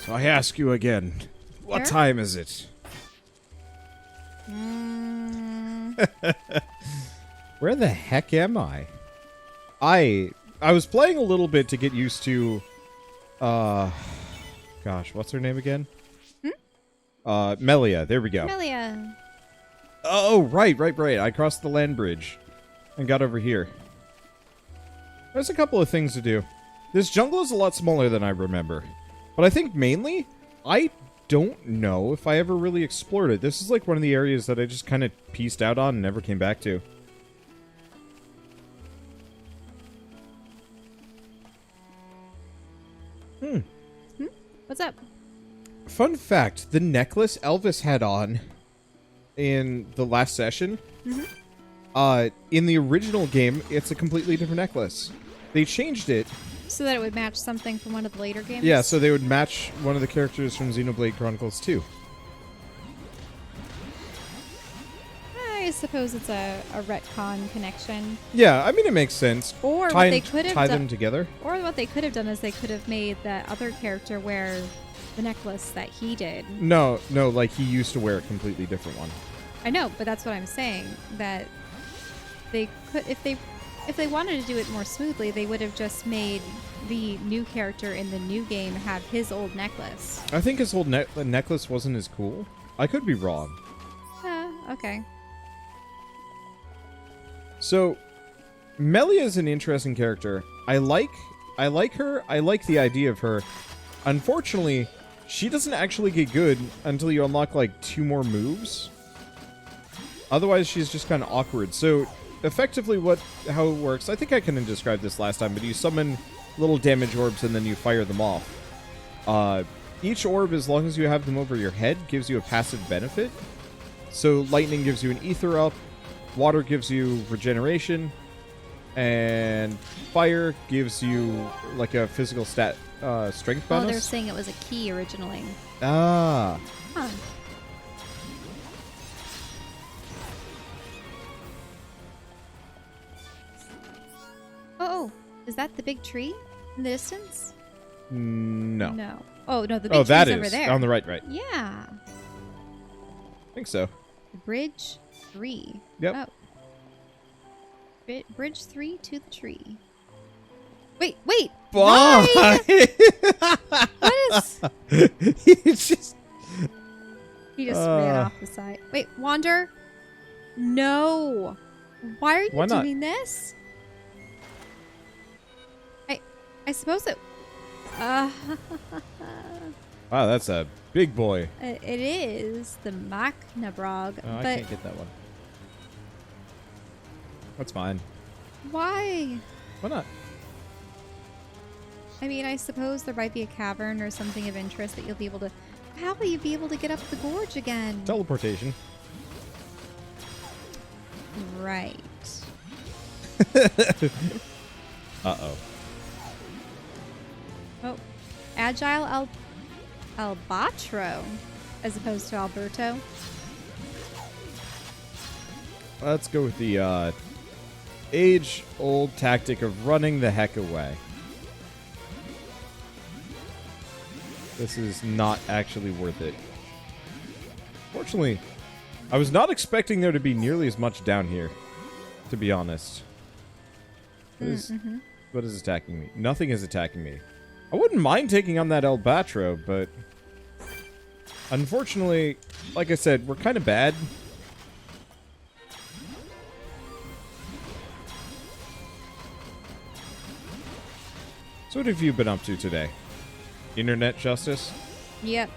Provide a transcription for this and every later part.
So I ask you again, what Sure. time is it? Where the heck am I? I was playing a little bit to get used to, gosh, what's her name again? Melia. There we go. Melia. Oh, right. I crossed the land bridge and got over here. There's a couple of things to do. This jungle is a lot smaller than I remember. But I think mainly, I don't know if I ever really explored it. This is like one of the areas that I just kind of pieced out on and never came back to. What's up? Fun fact, the necklace Elvis had on in the last session, in the original game, it's a completely different necklace. They changed it. So that it would match something from one of the later games? Yeah, so they would match one of the characters from Xenoblade Chronicles 2. I suppose it's a retcon connection. Yeah, I mean, it makes sense. Or what they could have tie done, them together. Or what they could have done is they could have made that other character wear the necklace that he did. No, like he used to wear a completely different one. I know, but that's what I'm saying. That they could, if they wanted to do it more smoothly, they would have just made the new character in the new game have his old necklace. I think his old necklace wasn't as cool. I could be wrong. Okay. So, Melia is an interesting character. I like her. I like the idea of her. Unfortunately, she doesn't actually get good until you unlock like 2 more moves. Otherwise, she's just kind of awkward. So, effectively, how it works, I think I kind of described this last time, but you summon little damage orbs and then you fire them off. Each orb, as long as you have them over your head, gives you a passive benefit. So, lightning gives you an ether up. Water gives you regeneration, and fire gives you like a physical strength bonus. Oh, they're saying it was a key originally. Ah. Huh. Oh, is that the big tree in the distance? No. No. Oh, no, the big that tree's is over there. on the right. Yeah. I think so. The bridge 3. Yep. Oh. Bridge 3 to the tree. Wait. Why? What is... It's just... He just ran off the side. Wait, Wander? No. Why are you Why not? doing this? I suppose it... Wow, that's a big boy. It is the Magnabrog, Oh, I but can't get that one. That's fine. why? Why not? I mean, I suppose there might be a cavern or something of interest that you'll be able to... How will you be able to get up the gorge again? Teleportation. Right. Uh-oh. Oh, Agile Albatro, as opposed to Alberto. Let's go with the age-old tactic of running the heck away. This is not actually worth it. Fortunately, I was not expecting there to be nearly as much down here, to be honest. What is attacking me? Nothing is attacking me. I wouldn't mind taking on that Albatro, but unfortunately, like I said, we're kind of bad. So what have you been up to today? Internet justice? Yep.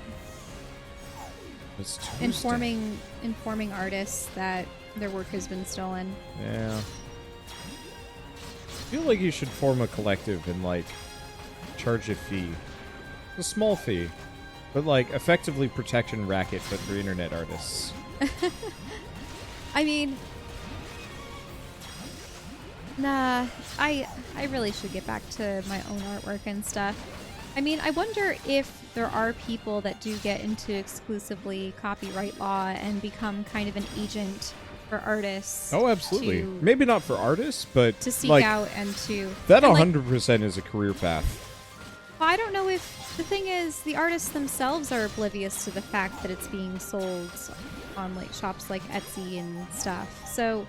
It's Tuesday. Informing artists that their work has been stolen. Yeah. I feel like you should form a collective and, like, charge a fee. A small fee. But, like, effectively protection racket, but for internet artists. I mean... Nah, I really should get back to my own artwork and stuff. I mean, I wonder if there are people that do get into exclusively copyright law and become kind of an agent for artists. Oh, absolutely. Maybe not for artists, but to seek like, out and to... That and 100% is a career path. Well, I don't know if the thing is the artists themselves are oblivious to the fact that it's being sold on like shops like Etsy and stuff. So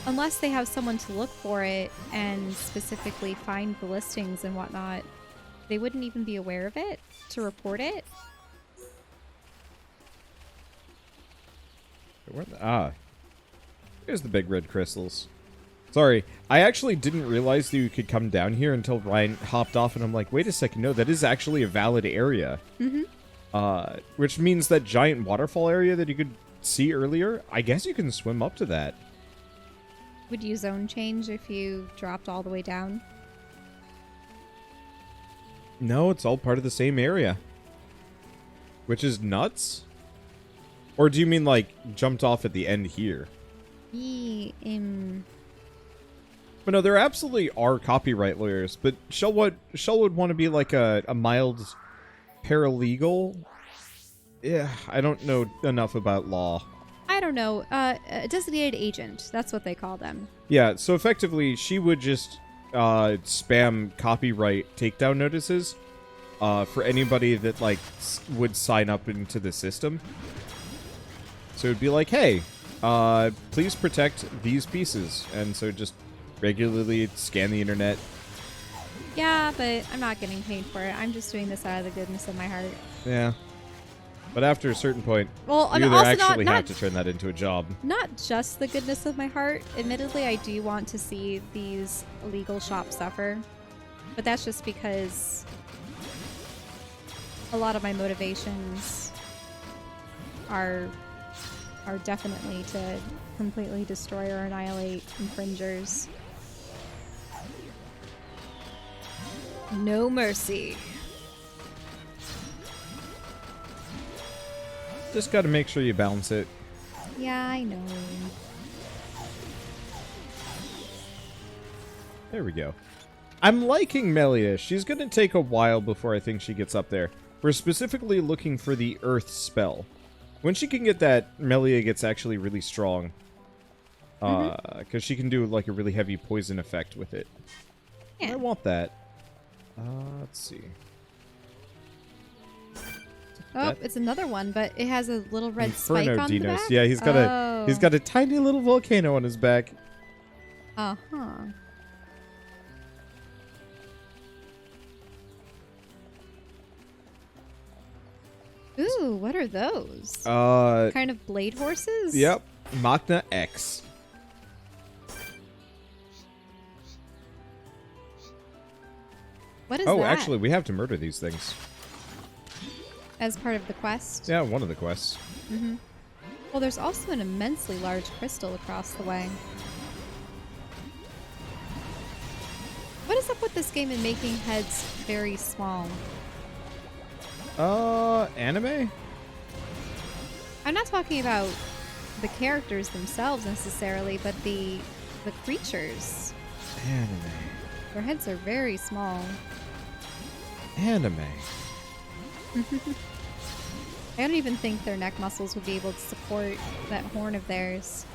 unless they have someone to look for it and specifically find the listings and whatnot, they wouldn't even be aware of it to report it. Here's the big red crystals. Sorry, I actually didn't realize that you could come down here until Ryan hopped off, and I'm like, wait a second, no, that is actually a valid area. Mm-hmm. Which means that giant waterfall area that you could see earlier, I guess you can swim up to that. Would you zone change if you dropped all the way down? No, it's all part of the same area. Which is nuts? Or do you mean, like, jumped off at the end here? But no, there absolutely are copyright lawyers, but Shell would want to be like a mild paralegal. Yeah, I don't know enough about law. I don't know. A designated agent. That's what they call them. Yeah, so effectively, she would just spam copyright takedown notices for anybody that, like, would sign up into the system. So it would be like, hey, please protect these pieces. And so just regularly scan the internet. Yeah, but I'm not getting paid for it. I'm just doing this out of the goodness of my heart. Yeah. But after a certain point, well, you either also actually not have to turn that into a job. Not just the goodness of my heart. Admittedly, I do want to see these illegal shops suffer. But that's just because a lot of my motivations are definitely to completely destroy or annihilate infringers. No mercy. Just gotta make sure you balance it. Yeah, I know. There we go. I'm liking Melia. She's gonna take a while before I think she gets up there. We're specifically looking for the Earth spell. When she can get that, Melia gets actually really strong. Because she can do like a really heavy poison effect with it. Yeah. I want that. Let's see. Oh, it's another one, but it has a little red Inferno spike on Dinos. the back? Yeah, he's got a tiny little volcano on his back. Uh-huh. Ooh, what are those? Kind of blade horses? Yep. Magna X. What is that? Oh, actually, we have to murder these things. As part of the quest? Yeah, one of the quests. Mm-hmm. Well, there's also an immensely large crystal across the way. What is up with this game and making heads very small? Anime? I'm not talking about the characters themselves necessarily, but the creatures. Anime. Their heads are very small. Anime. I don't even think their neck muscles would be able to support that horn of theirs.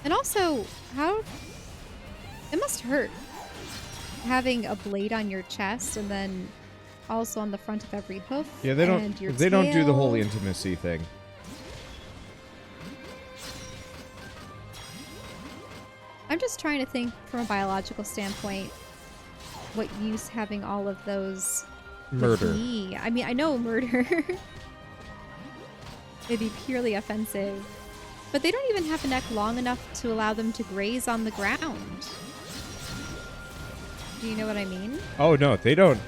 And also, how... It must hurt having a blade on your chest and then also on the front of every hoof. Yeah, they don't do the whole tail. intimacy thing. I'm just trying to think from a biological standpoint what use having all of those would Murder. be. I mean, I know murder. It'd be purely offensive. But they don't even have a neck long enough to allow them to graze on the ground. Do you know what I mean? Oh no, they don't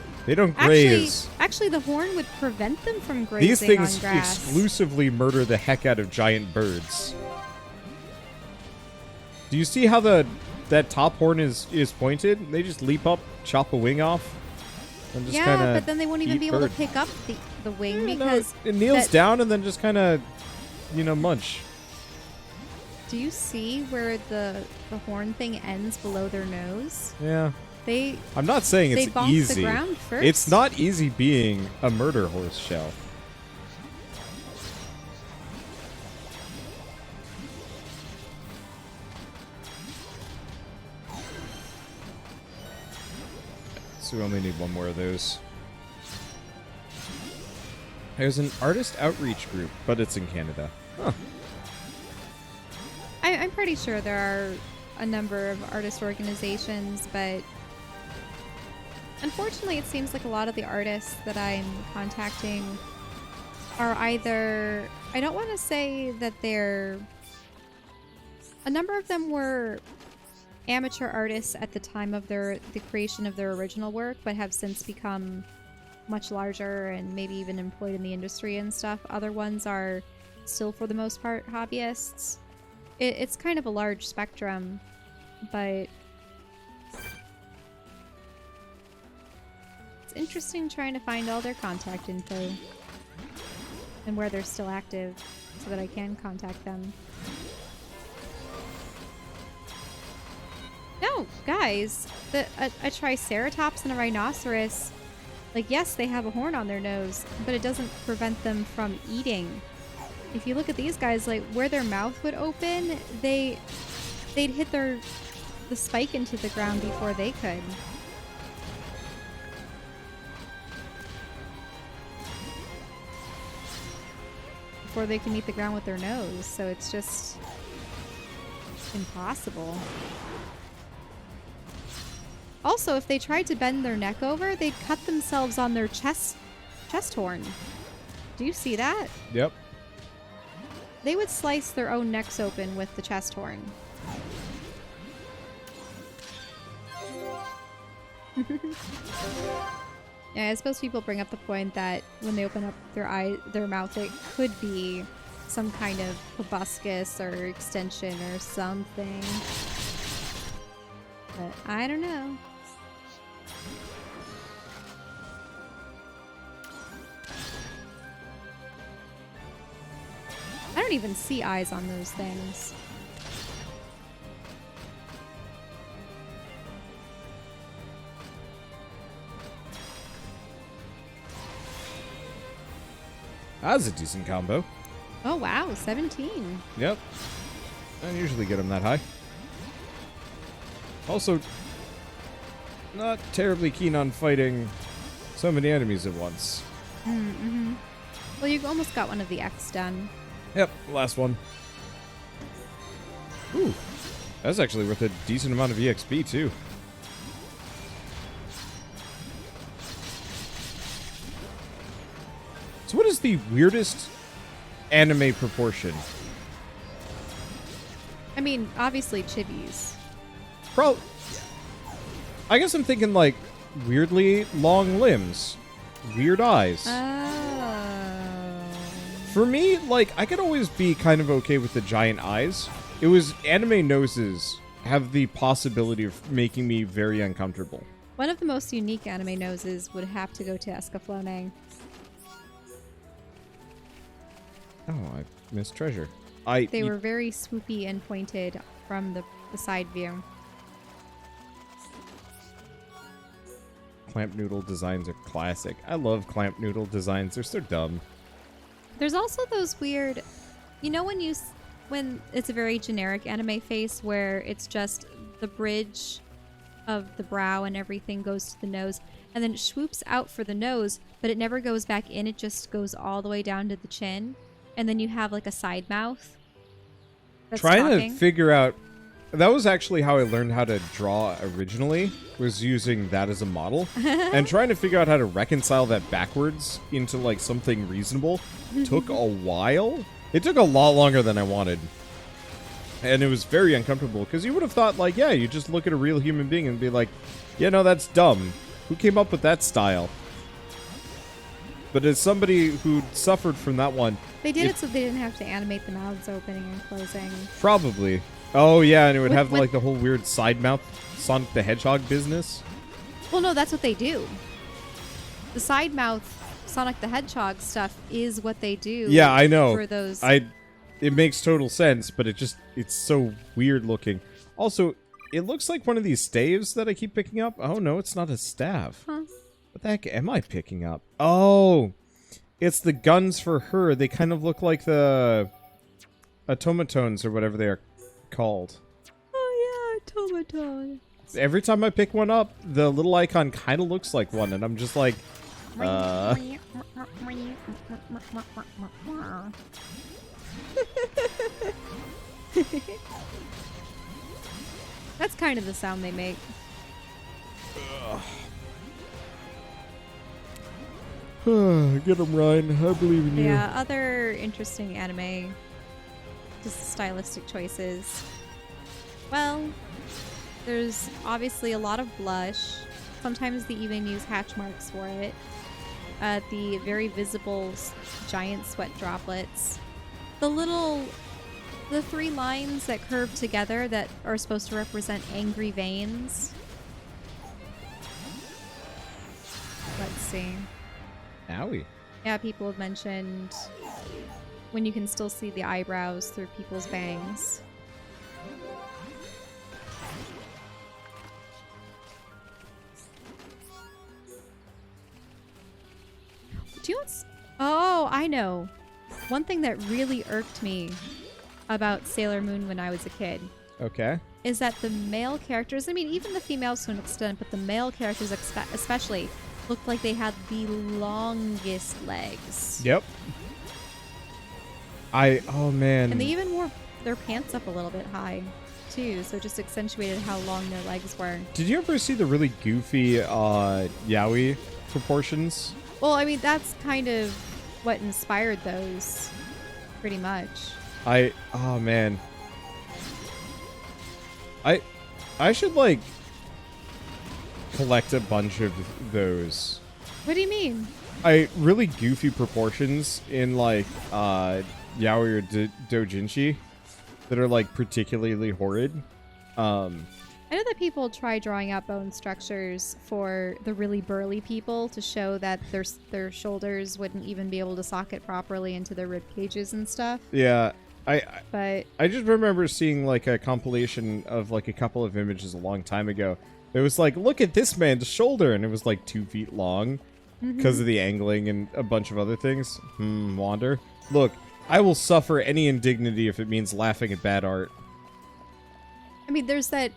graze. Actually, the horn would prevent them from grazing These things on grass. exclusively murder the heck out of giant birds. Do you see how that top horn is pointed? They just leap up, chop a wing off, and just yeah, but then they won't even be able to pick up the wing because it kneels down and then just kind of, munch. Do you see where the horn thing ends below their nose? Yeah. I'm not saying they it's bonk easy. the ground first. It's not easy being a murder horse, Shell. So we only need one more of those. There's an artist outreach group, but it's in Canada. Huh. I'm pretty sure there are a number of artist organizations, but unfortunately it seems like a lot of the artists that I'm contacting are either... I don't want to say that they're... A number of them were amateur artists at the time of the creation of their original work, but have since become much larger and maybe even employed in the industry and stuff. Other ones are still, for the most part, hobbyists. It's kind of a large spectrum, but it's interesting trying to find all their contact info and where they're still active so that I can contact them. No, guys, a triceratops and a rhinoceros, like, yes, they have a horn on their nose, but it doesn't prevent them from eating. If you look at these guys, like, where their mouth would open, they'd hit the spike into the ground before they could. Before they can meet the ground with their nose, so it's just impossible. Also, if they tried to bend their neck over, they'd cut themselves on their chest horn. Do you see that? Yep. They would slice their own necks open with the chest horn. Yeah, I suppose people bring up the point that when they open up their mouth, it could be some kind of proboscis or extension or something. But I don't know. I don't even see eyes on those things. That's a decent combo. Oh wow, 17. Yep. I don't usually get them that high. Also, not terribly keen on fighting so many enemies at once. Mm-hmm. Well, you almost got one of the X done. Yep, last one. Ooh, that's actually worth a decent amount of EXP, too. So what is the weirdest anime proportion? I mean, obviously Chibi's. I guess I'm thinking, like, weirdly long limbs. Weird eyes. For me, like, I could always be kind of okay with the giant eyes. It was anime noses have the possibility of making me very uncomfortable. One of the most unique anime noses would have to go to Escaflowne. Oh, I missed treasure. They were very swoopy and pointed from the side view. Clamp noodle designs are classic. I love clamp noodle designs. They're so dumb. There's also those weird, you know, when it's a very generic anime face where it's just the bridge of the brow and everything goes to the nose, and then it swoops out for the nose, but it never goes back in. It just goes all the way down to the chin, and then you have like a side mouth. Trying to figure out. That was actually how I learned how to draw originally, was using that as a model. And trying to figure out how to reconcile that backwards into, like, something reasonable took a while. It took a lot longer than I wanted. And it was very uncomfortable, because you would have thought, like, yeah, you just look at a real human being and be like, yeah, no, that's dumb. Who came up with that style? But as somebody who suffered from that one... They did it so they didn't have to animate the mouths opening and closing. Probably. Oh, yeah, and it would have, like, the whole weird side mouth Sonic the Hedgehog business. Well, no, that's what they do. The side mouth Sonic the Hedgehog stuff is what they do. Yeah, I know. For those... It makes total sense, but it's so weird looking. Also, it looks like one of these staves that I keep picking up. Oh, no, it's not a staff. Huh. What the heck am I picking up? Oh, it's the guns for her. They kind of look like the automatones or whatever they are called. Oh, yeah, automaton. every time I pick one up, the little icon kind of looks like one, and I'm just like, That's kind of the sound they make. Get him, Ryan. I believe in you. Yeah, other interesting anime, just stylistic choices. Well, there's obviously a lot of blush. Sometimes they even use hatch marks for it. The very visible giant sweat droplets. The 3 lines that curve together that are supposed to represent angry veins. Let's see. Owie. Yeah, people have mentioned when you can still see the eyebrows through people's bangs. Do you know what's... Oh, I know. One thing that really irked me about Sailor Moon when I was a kid Okay. is that the male characters, I mean, even the females to an extent, but the male characters especially, looked like they had the longest legs. Yep. Oh man. And they even wore their pants up a little bit high, too, so it just accentuated how long their legs were. Did you ever see the really goofy yaoi proportions? Well, I mean, that's kind of what inspired those, pretty much. Oh man. I should like collect a bunch of those. What do you mean? Really goofy proportions in like yaoi or doujinshi that are like particularly horrid. I know that people try drawing out bone structures for the really burly people to show that their shoulders wouldn't even be able to socket properly into their rib cages and stuff. Yeah. But I just remember seeing like a compilation of like a couple of images a long time ago. It was like, look at this man's shoulder, and it was like 2 feet long because of the angling and a bunch of other things. Wander. Look, I will suffer any indignity if it means laughing at bad art. I mean, there's that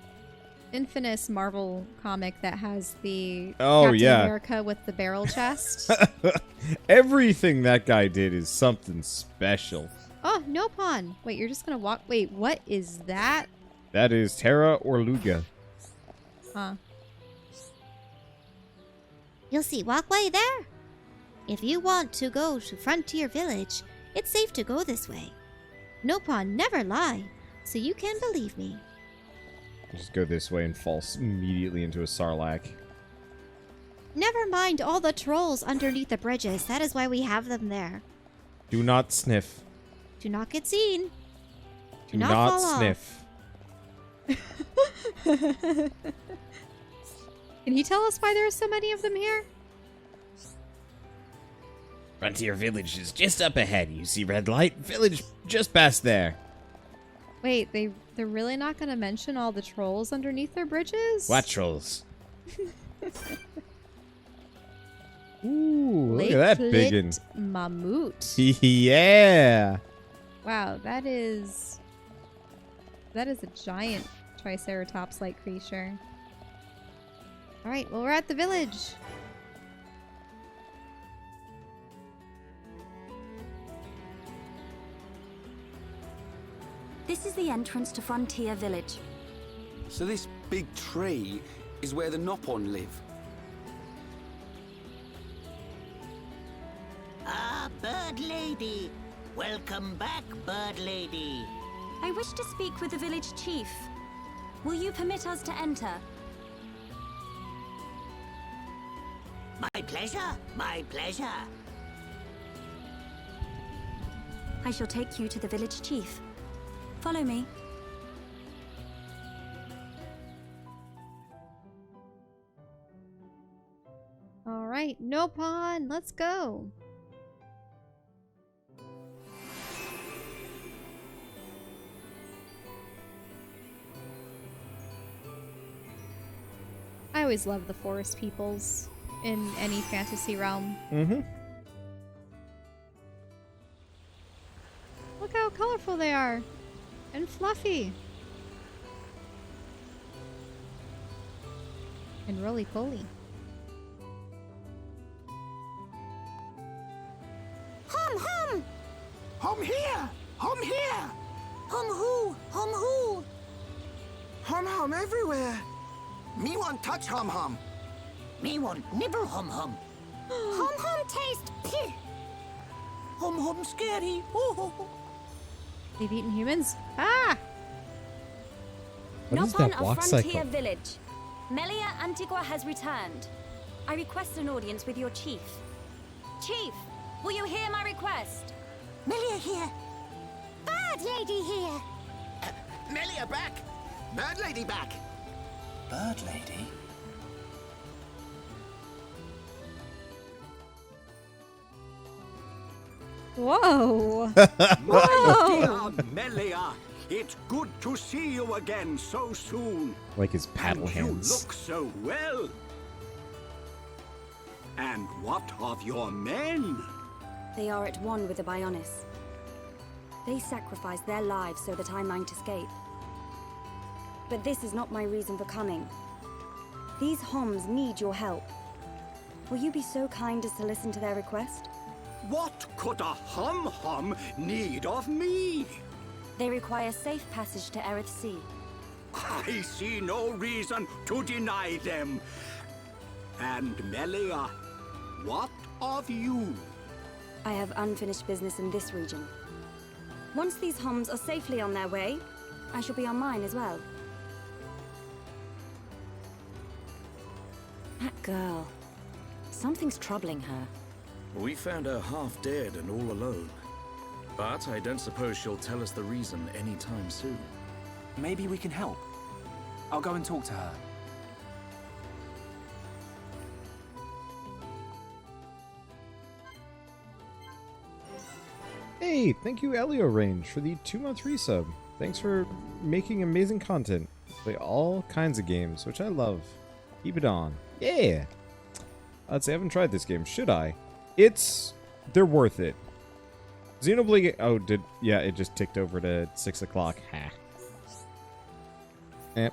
infamous Marvel comic that has the Captain America with the barrel chest. Everything that guy did is something special. Oh, Nopon. Wait, you're just gonna walk. Wait, what is that? That is Terra or Luga. Huh. You'll see walkway there. If you want to go to Frontier Village, it's safe to go this way. Nopon never lie, so you can believe me. Just go this way and fall immediately into a sarlacc. Never mind all the trolls underneath the bridges. That is why we have them there. Do not sniff. Do not get seen. Do not sniff. Can you tell us why there are so many of them here? Frontier Village is just up ahead. You see red light? Village just past there. Wait, they're really not going to mention all the trolls underneath their bridges? What trolls? Ooh, look at that biggin. Mammoth. Yeah. Wow, that is a giant Triceratops-like creature. All right, well, we're at the village. This is the entrance to Frontier Village. So this big tree is where the Nopon live. Ah, Bird Lady. Welcome back, Bird Lady. I wish to speak with the village chief. Will you permit us to enter? My pleasure, my pleasure. I shall take you to the village chief. Follow me. All right, Nopon, let's go. I always love the forest peoples in any fantasy realm. Mm-hmm. Look how colorful they are. And fluffy. And roly-poly. Hum hum! Hum here! Hum here! Hum who? Hum who? Hum hum everywhere! Me want touch hum hum. Me want nibble hum hum. Hum hum taste pih. Hum hum scary. Oh. They've eaten humans? Ah! What is Nopon that of walk Frontier cycle? Village. Melia Antigua has returned. I request an audience with your chief. Chief, will you hear my request? Melia here. Bird lady here. Melia back! Bird lady back! Bird lady. Whoa! Dear Melia, it's good to see you again so soon. Like his paddle And hands. you look so well. And what of your men? They are at one with the Bionis. They sacrificed their lives so that I might escape. But this is not my reason for coming. These Homs need your help. Will you be so kind as to listen to their request? What could a hum need of me? They require safe passage to Erith Sea. I see no reason to deny them. And Melia, what of you? I have unfinished business in this region. Once these Homs are safely on their way, I shall be on mine as well. That girl. Something's troubling her. We found her half dead and all alone. But I don't suppose she'll tell us the reason anytime soon. Maybe we can help. I'll go and talk to her. Hey, thank you Elio Range for the 2-month resub. Thanks for making amazing content. Play all kinds of games, which I love. Keep it on. Yeah! I'd say I haven't tried this game. Should I? They're worth it. Xenoblade... Oh, yeah, it just ticked over to 6 o'clock. Ha. Eh.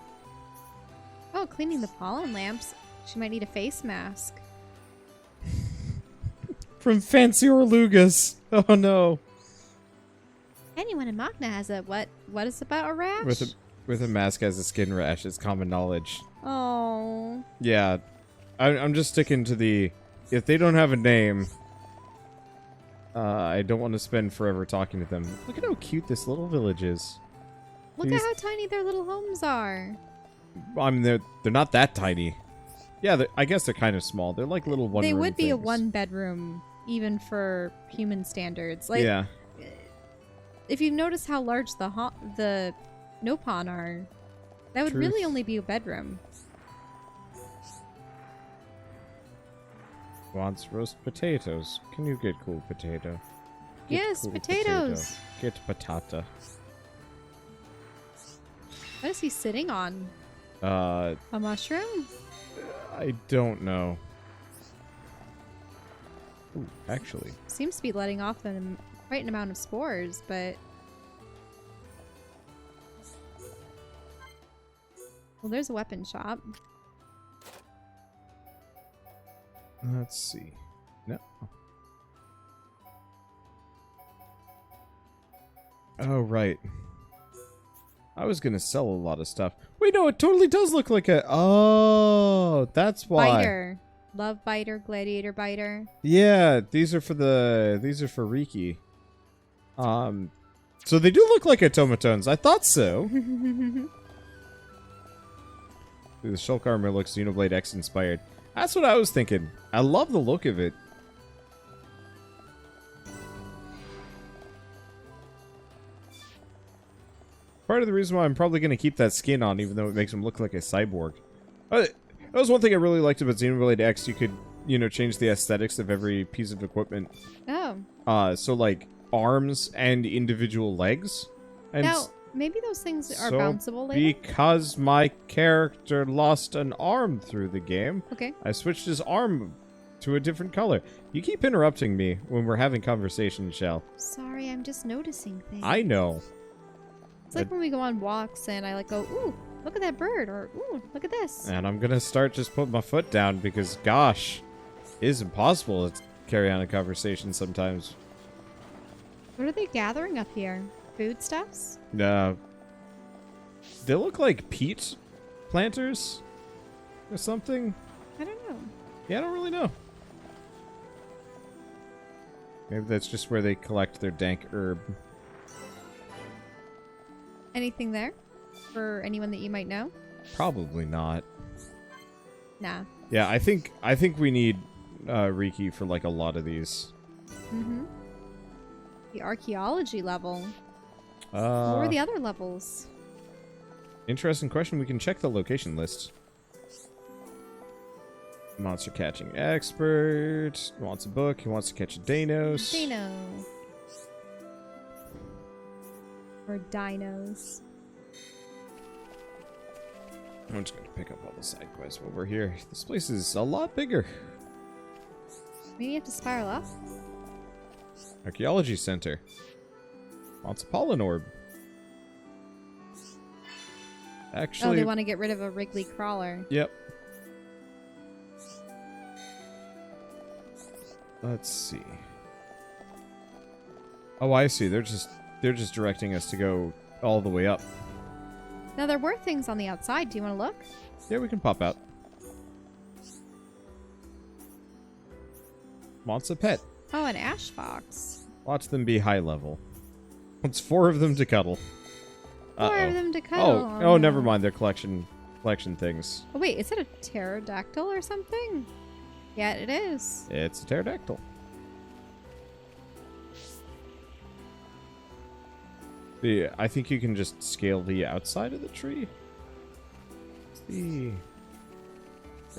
Oh, cleaning the pollen lamps. She might need a face mask. From Fancy Orlugas. Oh, no. Anyone in Magna has a what? What is about a rash? With a mask as a skin rash. It's common knowledge. Oh. Yeah. I'm just sticking to the... If they don't have a name... I don't want to spend forever talking to them. Look at how cute this little village is. Look at how tiny their little homes are. I mean, they're not that tiny. Yeah, I guess they're kind of small. They're like little one. They would be a things. 1-bedroom, even for human standards. Like, yeah. If you notice how large the Nopon are, that would really only be a bedroom. Wants roast potatoes. Can you get cool potato? Get Yes, cool potatoes. Potato. Get patata. What is he sitting on? A mushroom? I don't know. Ooh, actually. Seems to be letting off quite an amount of spores, but... Well, there's a weapon shop. Let's see. No. Oh, right. I was gonna sell a lot of stuff. Wait, no, it totally does look like a... Oh, that's why. Biter. Love biter, gladiator biter. Yeah, these are for Riki. So they do look like automatones. I thought so. The Shulk armor looks Xenoblade X inspired. That's what I was thinking. I love the look of it. Part of the reason why I'm probably going to keep that skin on, even though it makes him look like a cyborg. That was one thing I really liked about Xenoblade X. You could, change the aesthetics of every piece of equipment. Oh. So, like, arms and individual legs. And Now, maybe those things are bounceable later? Because my character lost an arm through the game, Okay. I switched his arm to a different color. You keep interrupting me when we're having conversation, Shell. Sorry, I'm just noticing things. I know. It's like when we go on walks and I go, ooh, Look at that bird, or ooh, look at this. And I'm gonna start just putting my foot down because, gosh, it is impossible to carry on a conversation sometimes. What are they gathering up here? Foodstuffs? They look like peat planters or something. I don't know. Yeah, I don't really know. Maybe that's just where they collect their dank herb. Anything there for anyone that you might know? Probably not. Nah. Yeah, I think we need Riki for like a lot of these. Mm-hmm. The archaeology level. What Uh, were the other levels? Interesting question. We can check the location list. Monster catching expert wants a book. He wants to catch a Danos. Dino. Or dinos. I'm just going to pick up all the side quests while we're here. This place is a lot bigger. Maybe you have to spiral up? Archaeology Centre. Wants a pollen orb. Actually, Oh, they want to get rid of a Wrigley crawler. Yep. Let's see. Oh, I see. They're just directing us to go all the way up. Now, there were things on the outside. Do you want to look? Yeah, we can pop out. Wants a pet. Oh, an ash fox. Watch them be high level. Wants 4 of them to cuddle. Four of them to cuddle. Oh, never mind. They're collection things. Oh, wait. Is it a pterodactyl or something? Yeah, it is. It's a pterodactyl. I think you can just scale the outside of the tree. Are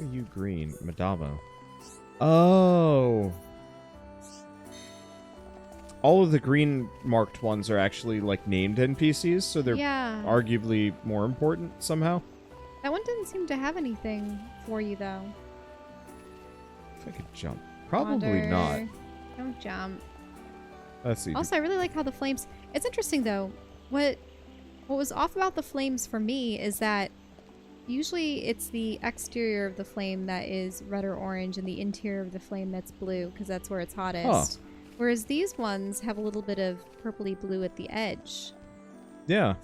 you green? Madamo. Oh. All of the green marked ones are actually like named NPCs, so they're arguably more important somehow. That one didn't seem to have anything for you, though. If I could jump. Probably Wander. not. Don't jump. Let's see. Also, I really like how the flames... It's interesting, though. What was off about the flames for me is that usually it's the exterior of the flame that is red or orange and the interior of the flame that's blue, because that's where it's hottest. Whereas these ones have a little bit of purpley blue at the edge. Yeah.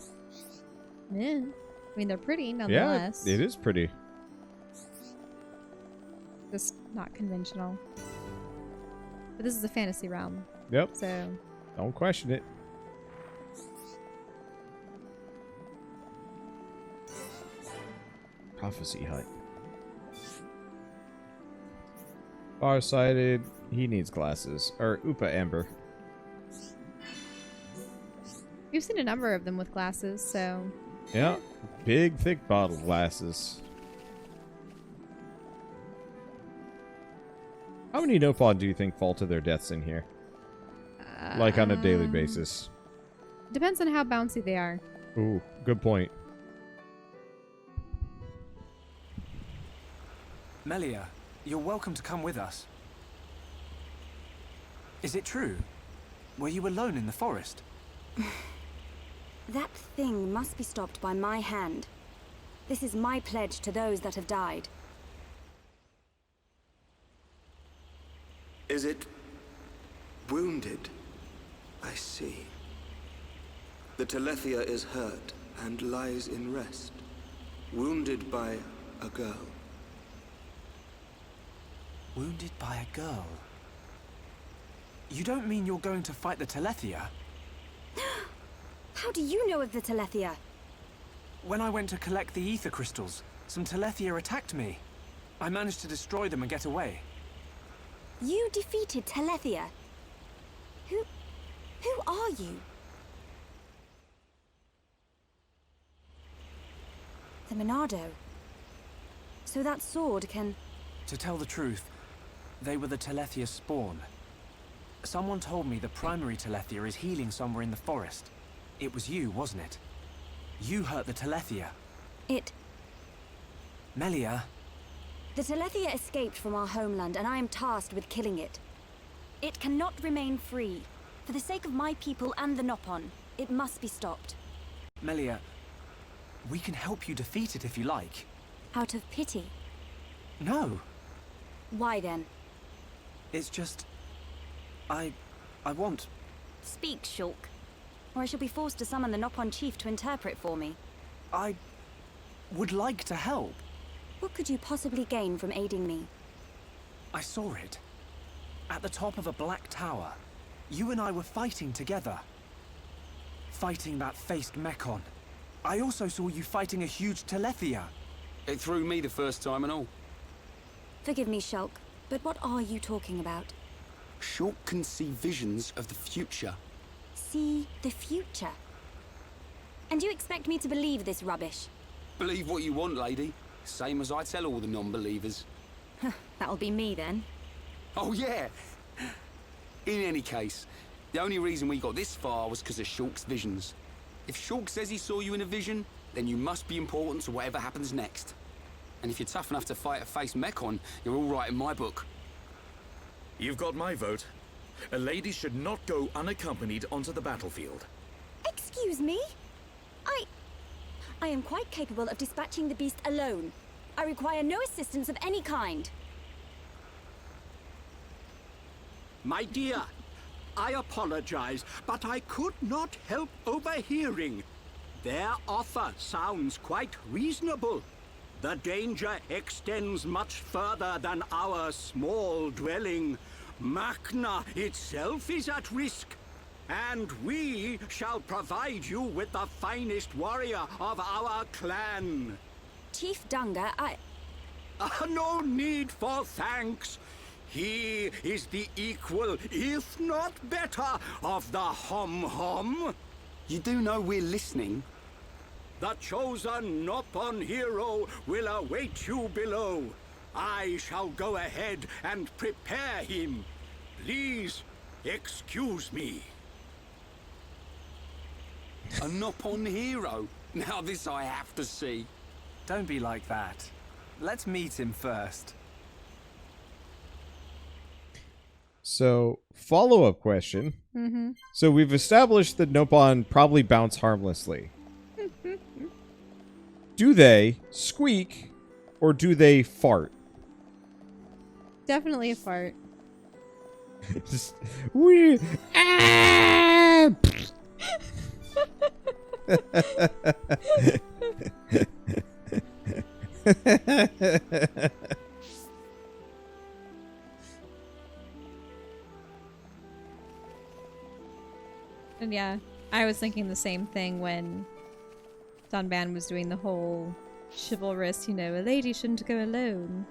Yeah. I mean, they're pretty, nonetheless. Yeah, it is pretty. Just not conventional. But this is a fantasy realm. Yep. So... Don't question it. Prophecy hut. Farsighted. He needs glasses. Or Upa Amber. You've seen a number of them with glasses, so... Yeah. Big, thick bottle glasses. How many Nopon do you think fall to their deaths in here? Like on a daily basis? Depends on how bouncy they are. Ooh, good point. Melia, you're welcome to come with us. Is it true? Were you alone in the forest? That thing must be stopped by my hand. This is my pledge to those that have died. Is it wounded? I see. The Telethia is hurt and lies in rest, wounded by a girl. Wounded by a girl? You don't mean you're going to fight the Telethia? How do you know of the Telethia? When I went to collect the ether crystals, some Telethia attacked me. I managed to destroy them and get away. You defeated Telethia? Who are you? The Monado. So that sword can... To tell the truth, they were the Telethia spawn. Someone told me the primary Telethia is healing somewhere in the forest. It was you, wasn't it? You hurt the Telethia. Melia. The Telethia escaped from our homeland, and I am tasked with killing it. It cannot remain free. For the sake of my people and the Nopon, it must be stopped. Melia, We can help you defeat it if you like. Out of pity. No, Why then? it's just... I want... Speak, Shulk. Or I shall be forced to summon the Nopon chief to interpret for me. I would like to help. What could you possibly gain from aiding me? I saw it. At the top of a black tower. You and I were fighting together. Fighting that faced Mekon. I also saw you fighting a huge Telethia. It threw me the first time and all. Forgive me, Shulk, but what are you talking about? Shulk can see visions of the future. See the future? And you expect me to believe this rubbish? Believe what you want, lady. Same as I tell all the non-believers. That'll be me then. Oh, yeah. In any case, the only reason we got this far was because of Shulk's visions. If Shulk says he saw you in a vision, then you must be important to whatever happens next. And if you're tough enough to fight a face Mekon, you're all right in my book. You've got my vote. A lady should not go unaccompanied onto the battlefield. Excuse me? I am quite capable of dispatching the beast alone. I require no assistance of any kind. My dear, I apologize, but I could not help overhearing. Their offer sounds quite reasonable. The danger extends much further than our small dwelling. Machna itself is at risk. And we shall provide you with the finest warrior of our clan. Chief Dunga, No need for thanks. He is the equal, if not better, of the Hom-Hom. You do know we're listening. The chosen Nopon hero will await you below. I shall go ahead and prepare him. Please, excuse me. A Nopon hero? Now this I have to see. Don't be like that. Let's meet him first. So, follow-up question. So we've established that Nopon probably bounce harmlessly. Do they squeak or do they fart? Definitely a fart. Just we And yeah, I was thinking the same thing when Dunban was doing the whole chivalrous, you know, a lady shouldn't go alone.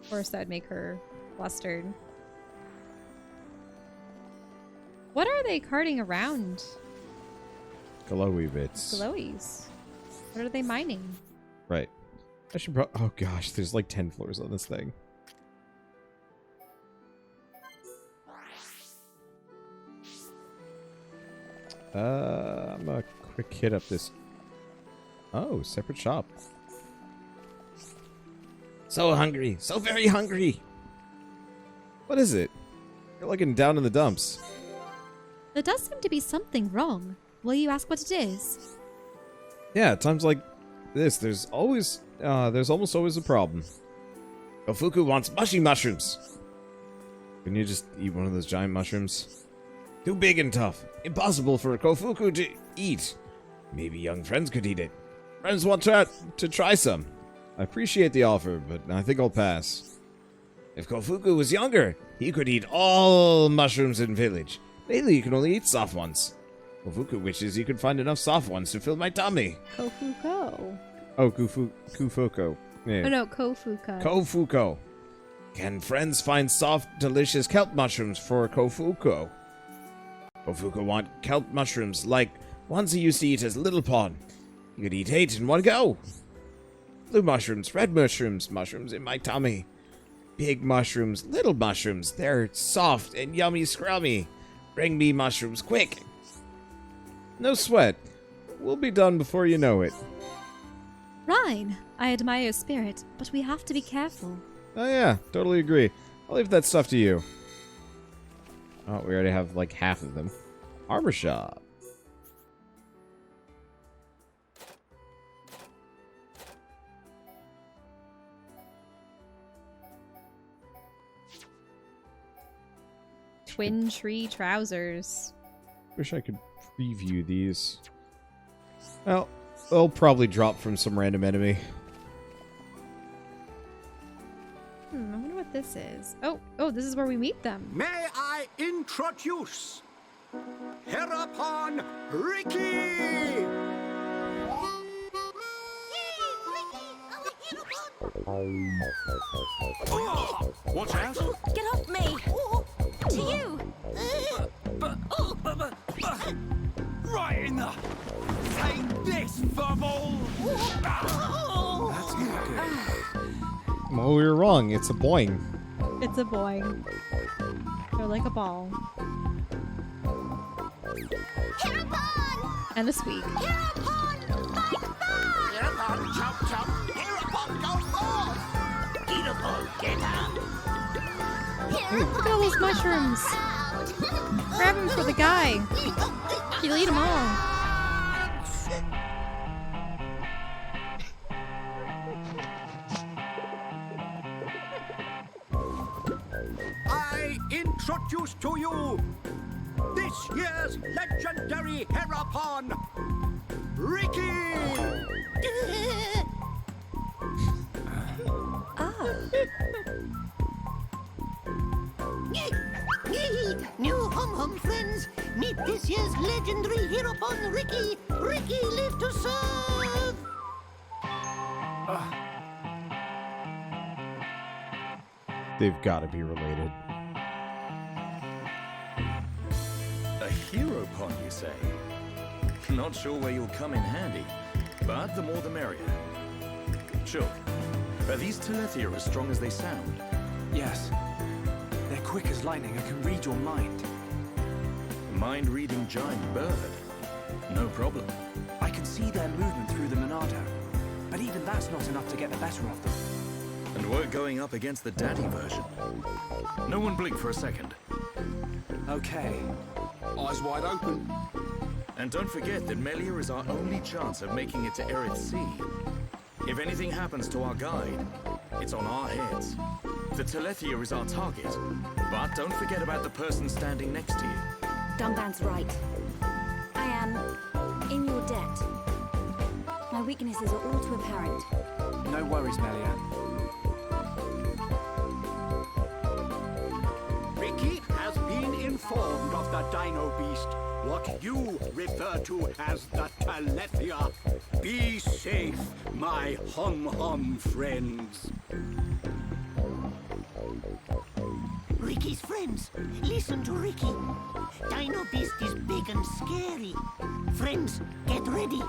Of course, that would make her flustered. What are they carting around? glowy bits. Glowies. What are they mining? Right. I should oh gosh, there's like 10 floors on this thing. I'm gonna quick hit up this. Oh, separate shop. So hungry, so very hungry. What is it? You're looking down in the dumps. There does seem to be something wrong. Will you ask what it is? Yeah, at times like this, there's almost always a problem. Kofuku wants mushy mushrooms. Can you just eat one of those giant mushrooms? Too big and tough. Impossible for Kofuku to eat. Maybe young friends could eat it. Friends want to try some. I appreciate the offer, but I think I'll pass. If Kofuku was younger, he could eat all mushrooms in village. Lately, you can only eat soft ones. Kofuku wishes he could find enough soft ones to fill my tummy. Kofuko. Oh, Kufuko. Yeah. Oh no, Kofuka. Kofuko. Can friends find soft, delicious kelp mushrooms for Kofuko? Kofuko want kelp mushrooms like ones he used to eat as Little Pond. He could eat 8 in one go. Blue mushrooms, red mushrooms, mushrooms in my tummy. Big mushrooms, little mushrooms. They're soft and yummy scrummy. Bring me mushrooms quick. No sweat. We'll be done before you know it. Rhine, I admire your spirit, but we have to be careful. Oh yeah, totally agree. I'll leave that stuff to you. Oh, we already have like half of them. Armor shop. twin tree trousers. Wish I could preview these. Well, they'll probably drop from some random enemy. I wonder what this is. Oh, this is where we meet them. May I introduce Herapon Ricky! Watch out! Get off me! To you! Right in the... Take this, Fumble! That's not good. Well, we were wrong. It's a boing. It's a boy. They're like a ball. Herapon! And a squeak. Herapon! Fight back! Hereupon, chop, chop. Hereupon, go forth. Hereupon, get out. Look at all those mushrooms. Grab him for the guy. He'll eat them all. I introduce to you this year's legendary Herapon, Ricky! New hum friends, meet this year's legendary Heropon Ricky. Ricky live to serve. They've got to be related. A hero pond, you say? Not sure where you'll come in handy, but the more the merrier. Shulk, are these Telethia as strong as they sound? Yes. They're quick as lightning and can read your mind. Mind-reading giant bird? No problem. I can see their movement through the Monado, but even that's not enough to get the better of them. And we're going up against the daddy version. No one blink for a second. Okay. Eyes wide open. And don't forget that Melia is our only chance of making it to Aerith Sea. If anything happens to our guide, it's on our heads. The Telethia is our target, but don't forget about the person standing next to you. Dunban's right. I am in your debt. My weaknesses are all too apparent. No worries, Melia. Ricky has been informed of the Dino Beast, what you refer to as the Telethia. Be safe, my hum-hum friends. Ricky's friends, listen to Ricky. Dino Beast is big and scary. Friends, get ready.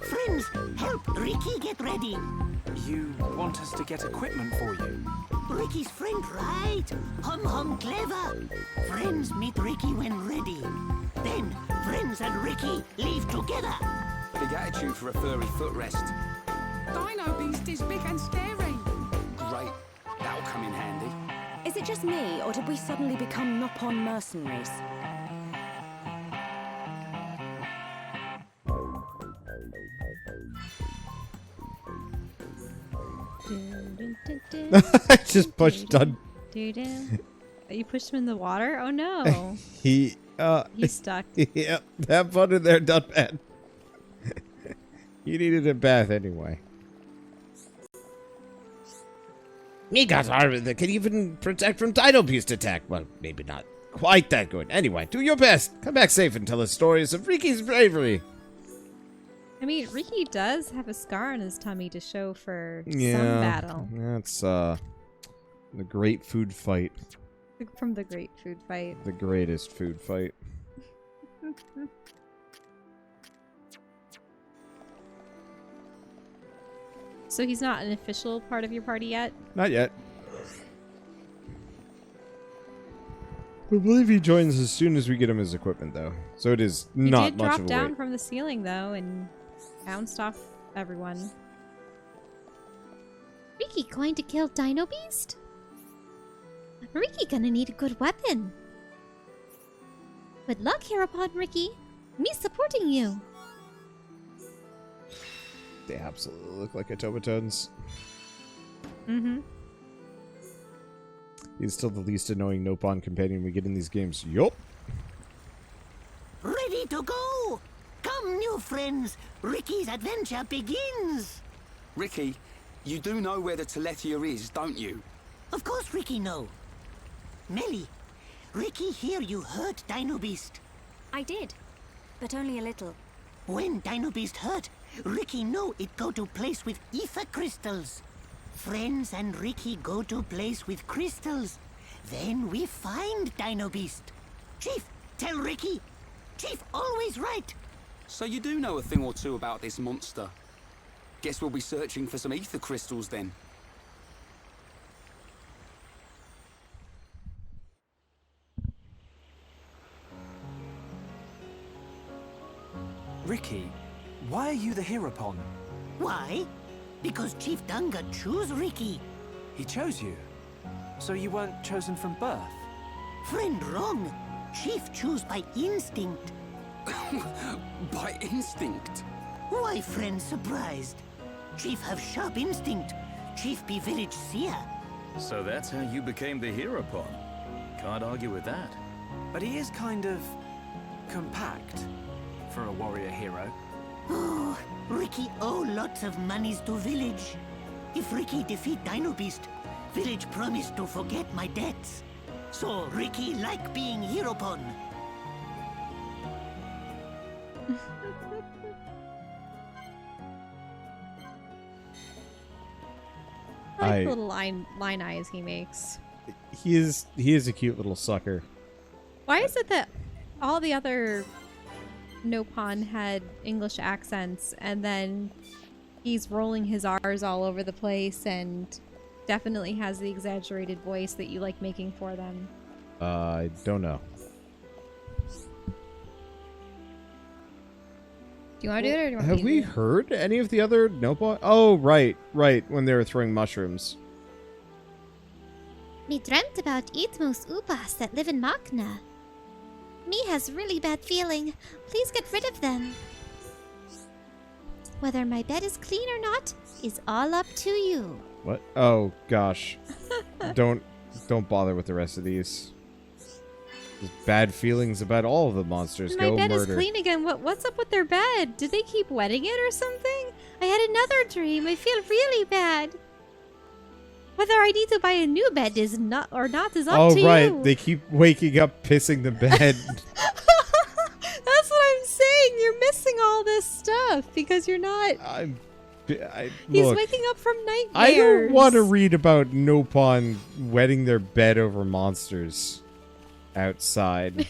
Friends, help Ricky get ready. You want us to get equipment for you? Ricky's friend, right? Hum clever. Friends meet Ricky when ready. Then, friends and Ricky leave together. Big attitude for a furry footrest. Dino Beast is big and scary. Great. That'll come in handy. Is it just me, or did we suddenly become Nopon mercenaries? I just pushed done. You pushed him in the water? Oh no. He's stuck. Yep. Have fun in there, Dunban. You needed a bath anyway. Me got armor that can even protect from Dino Beast attack. Well, maybe not quite that good. Anyway, do your best. Come back safe and tell us stories of Ricky's bravery. I mean, Ricky does have a scar on his tummy to show for some battle. That's the great food fight. From the great food fight. The greatest food fight. So he's not an official part of your party yet? Not yet. I believe he joins as soon as we get him his equipment, though. So it is not much of a wait. He did drop down from the ceiling, though, and bounced off everyone. Ricky going to kill Dino Beast? Ricky gonna need a good weapon. Good luck, Heropon Ricky. Me supporting you. They absolutely look like automatons. Mm-hmm. He's still the least annoying Nopon companion we get in these games. Yup. Ready to go! Come, new friends. Ricky's adventure begins. Ricky, you do know where the Telethia is, don't you? Of course Ricky know. Melly, Ricky hear you hurt Dino Beast. I did, but only a little. When Dino Beast hurt, Ricky know it go to place with ether crystals. Friends and Ricky go to place with crystals. Then we find Dino Beast. Chief, tell Ricky. Chief always right. So you do know a thing or two about this monster. Guess we'll be searching for some ether crystals then. Ricky, why are you the Heropon? Why? Because Chief Dunga choose Ricky. He chose you. So you weren't chosen from birth? Friend wrong. Chief choose by instinct. By instinct? Why friend surprised? Chief have sharp instinct. Chief be village seer. So that's how you became the Heropon. Can't argue with that. But he is kind of compact for a warrior hero. Oh, Ricky owe lots of monies to village. If Ricky defeat Dino Beast, village promise to forget my debts. So Ricky like being Heropon. I like the little line eyes he makes. He is a cute little sucker. Why is it that all the other Nopon had English accents, and then he's rolling his R's all over the place and definitely has the exaggerated voice that you like making for them? I don't know. Do you want to do it, or do you want Have me to we do it? heard any of the other Nopon? Oh, right, when they were throwing mushrooms. Me dreamt about Eatmos Upas that live in Machna. Me has really bad feeling. Please get rid of them. Whether my bed is clean or not is all up to you. What? Oh gosh. Don't bother with the rest of these. There's bad feelings about all of the monsters. My Go bed murder. is clean again. What's up with their bed? Did they keep wetting it or something? I had another dream. I feel really bad. Whether I need to buy a new bed is not is up to right. you. They keep waking up, pissing the bed. That's what I'm saying. You're missing all this stuff because you're not. He's Look, waking up from nightmares. I don't want to read about Nopon wetting their bed over monsters outside.